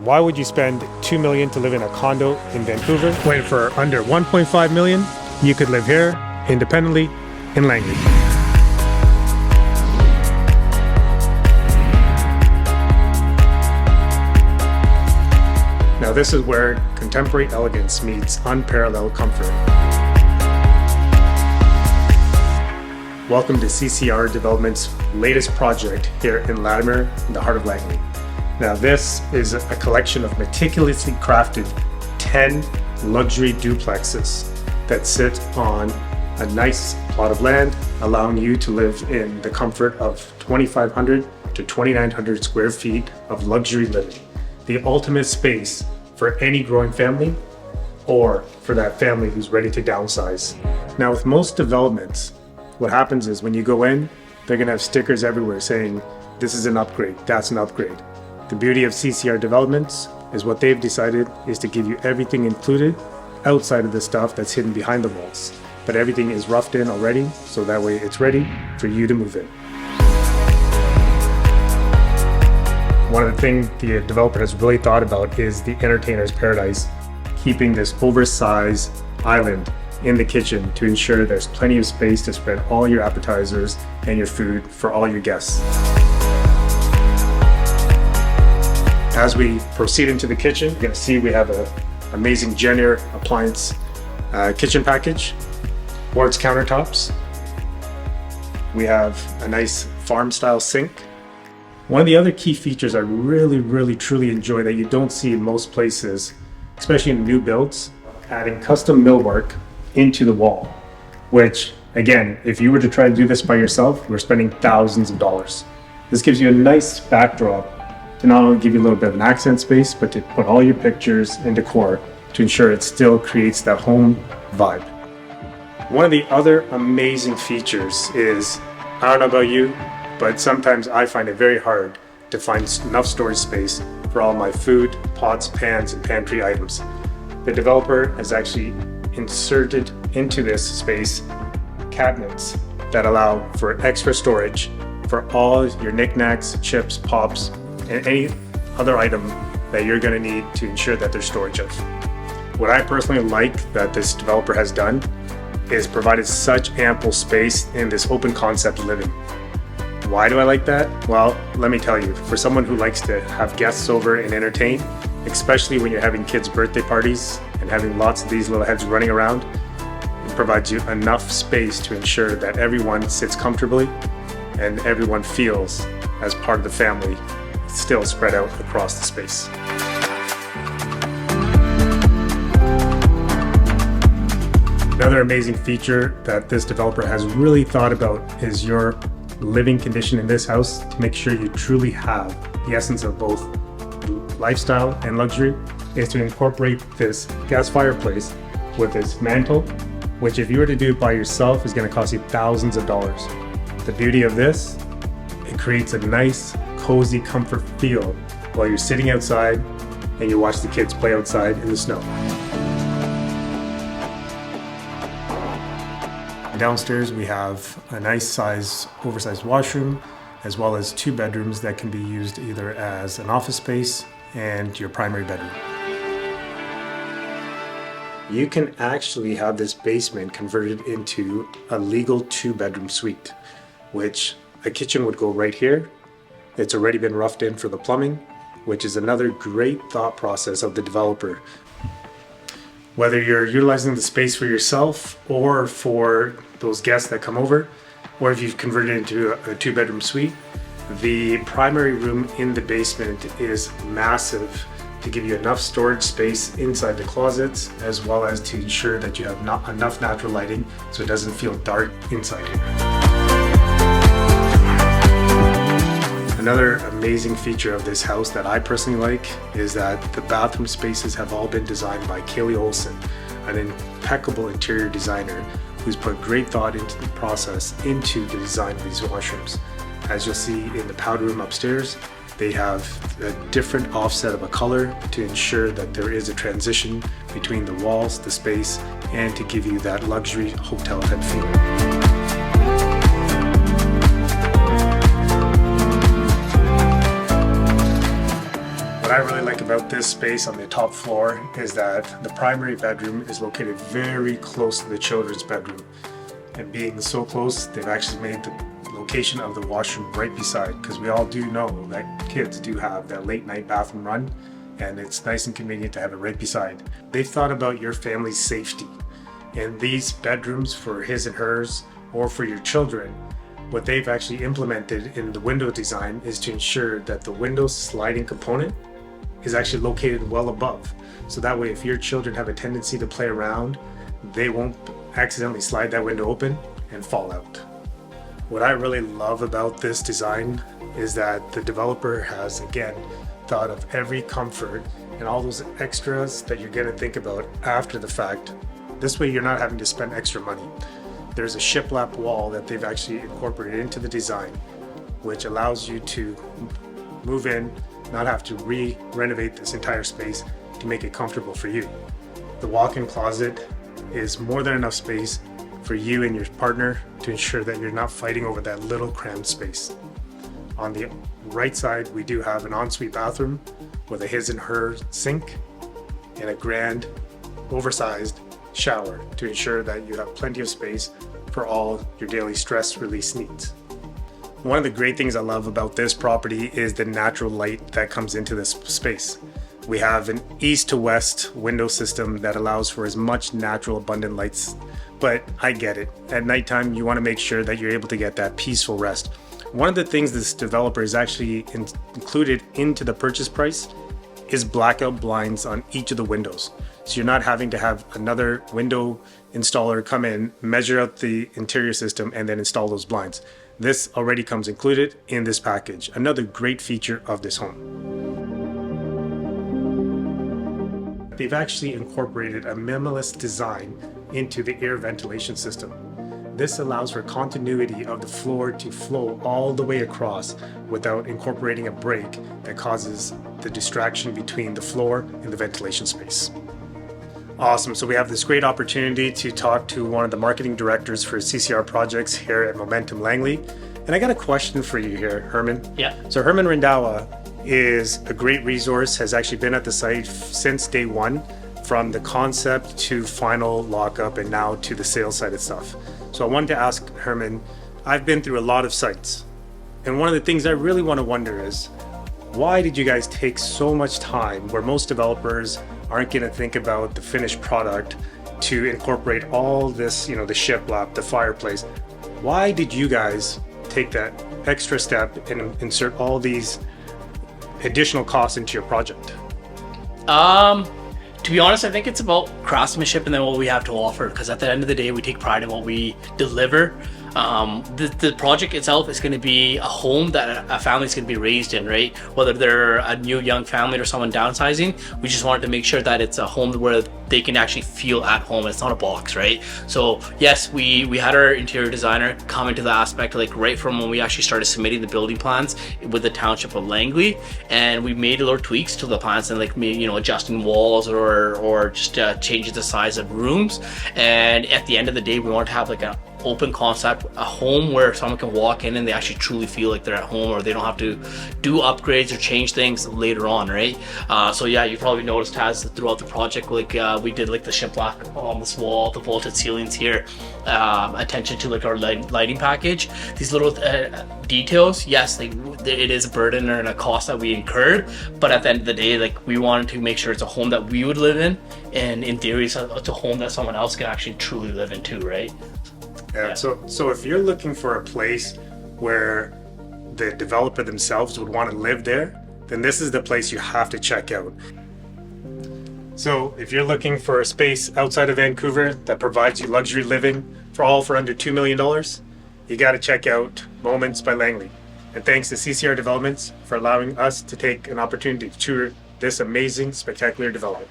Why would you spend $2 million to live in a condo in Vancouver when for under $1.5 million, you could live here independently in Langley? Now this is where contemporary elegance meets unparalleled comfort. Welcome to CCR Development's latest project here in Latimer, in the heart of Langley. Now this is a collection of meticulously crafted 10 luxury duplexes that sit on a nice plot of land, allowing you to live in the comfort of 2,500 to 2,900 square feet of luxury living. The ultimate space for any growing family or for that family who's ready to downsize. Now with most developments, what happens is when you go in, they're gonna have stickers everywhere saying, this is an upgrade, that's an upgrade. The beauty of CCR Developments is what they've decided is to give you everything included outside of the stuff that's hidden behind the walls. But everything is roughed in already, so that way it's ready for you to move in. One of the things the developer has really thought about is the entertainer's paradise, keeping this oversized island in the kitchen to ensure there's plenty of space to spread all your appetizers and your food for all your guests. As we proceed into the kitchen, you're gonna see we have an amazing Jenner appliance kitchen package, quartz countertops. We have a nice farm-style sink. One of the other key features I really truly enjoy that you don't see in most places, especially in new builds, adding custom millwork into the wall, which again, if you were to try to do this by yourself, we're spending thousands of dollars. This gives you a nice backdrop to not only give you a little bit of an accent space, but to put all your pictures and decor to ensure it still creates that home vibe. One of the other amazing features is, I don't know about you, but sometimes I find it very hard to find enough storage space for all my food, pots, pans, and pantry items. The developer has actually inserted into this space cabinets that allow for extra storage for all your knickknacks, chips, pops, and any other item that you're going to need to ensure that there's storage of. What I personally like that this developer has done is provided such ample space in this open concept living. Why do I like that? Well, let me tell you, for someone who likes to have guests over and entertain, especially when you're having kids' birthday parties and having lots of these little heads running around, it provides you enough space to ensure that everyone sits comfortably and everyone feels as part of the family, still spread out across the space. Another amazing feature that this developer has really thought about is your living condition in this house to make sure you truly have the essence of both lifestyle and luxury is to incorporate this gas fireplace with this mantle, which if you were to do it by yourself is going to cost you thousands of dollars. The beauty of this, it creates a nice, cozy comfort feel while you're sitting outside and you watch the kids play outside in the snow. Downstairs we have a nice size, oversized washroom, as well as 2 bedrooms that can be used either as an office space and your primary bedroom. You can actually have this basement converted into a legal 2-bedroom suite, which a kitchen would go right here. It's already been roughed in for the plumbing, which is another great thought process of the developer. Whether you're utilizing the space for yourself or for those guests that come over, or if you've converted it into a 2-bedroom suite, the primary room in the basement is massive to give you enough storage space inside the closets, as well as to ensure that you have enough natural lighting so it doesn't feel dark inside here. Another amazing feature of this house that I personally like is that the bathroom spaces have all been designed by Kaylee Olson, an impeccable interior designer who's put great thought into the process into the design of these washrooms. As you'll see in the powder room upstairs, they have a different offset of a color to ensure that there is a transition between the walls, the space, and to give you that luxury hotel head feel. What I really like about this space on the top floor is that the primary bedroom is located very close to the children's bedroom. And being so close, they've actually made the location of the washroom right beside, because we all do know that kids do have that late night bathroom run, and it's nice and convenient to have it right beside. They've thought about your family's safety. And these bedrooms for his and hers, or for your children, what they've actually implemented in the window design is to ensure that the window sliding component is actually located well above. So that way, if your children have a tendency to play around, they won't accidentally slide that window open and fall out. What I really love about this design is that the developer has, again, thought of every comfort and all those extras that you're gonna think about after the fact. This way, you're not having to spend extra money. There's a shiplap wall that they've actually incorporated into the design, which allows you to move in, not have to renovate this entire space to make it comfortable for you. The walk-in closet is more than enough space for you and your partner to ensure that you're not fighting over that little cramped space. On the right side, we do have an ensuite bathroom with a his and her sink and a grand, oversized shower to ensure that you have plenty of space for all your daily stress release needs. One of the great things I love about this property is the natural light that comes into this space. We have an east to west window system that allows for as much natural abundant lights, but I get it. At nighttime, you want to make sure that you're able to get that peaceful rest. One of the things this developer is actually included into the purchase price is blackout blinds on each of the windows. So you're not having to have another window installer come in, measure out the interior system, and then install those blinds. This already comes included in this package. Another great feature of this home. They've actually incorporated a minimalist design into the air ventilation system. This allows for continuity of the floor to flow all the way across without incorporating a break that causes the distraction between the floor and the ventilation space. Awesome. So we have this great opportunity to talk to one of the marketing directors for CCR projects here at Momentum Langley. And I got a question for you here, Herman. Yeah. So Herman Rendawa is a great resource, has actually been at the site since day one, from the concept to final lockup and now to the sales side of stuff. So I wanted to ask Herman, I've been through a lot of sites, and one of the things I really want to wonder is, why did you guys take so much time where most developers aren't going to think about the finished product to incorporate all this, the shiplap, the fireplace? Why did you guys take that extra step and insert all these additional costs into your project? To be honest, I think it's about craftsmanship and then what we have to offer, because at the end of the day, we take pride in what we deliver. The project itself is going to be a home that a family is going to be raised in, right? Whether they're a new young family or someone downsizing, we just wanted to make sure that it's a home where they can actually feel at home. It's not a box, right? So yes, we had our interior designer come into the aspect like right from when we actually started submitting the building plans with the township of Langley, and we made little tweaks to the plans and adjusting walls or just changing the size of rooms. And at the end of the day, we wanted to have like an open concept, a home where someone can walk in and they actually truly feel like they're at home, or they don't have to do upgrades or change things later on, right? So yeah, you probably noticed as throughout the project, like we did like the shiplap on this wall, the vaulted ceilings here, attention to like our lighting package, these little details. Yes, it is a burden and a cost that we incurred, but at the end of the day, like we wanted to make sure it's a home that we would live in, and in theory it's a home that someone else can actually truly live in too, right? Yeah. So if you're looking for a place where the developer themselves would want to live there, then this is the place you have to check out. So if you're looking for a space outside of Vancouver that provides you luxury living for under $2 million, you got to check out Moments by Langley. And thanks to CCR Developments for allowing us to take an opportunity to tour this amazing, spectacular development.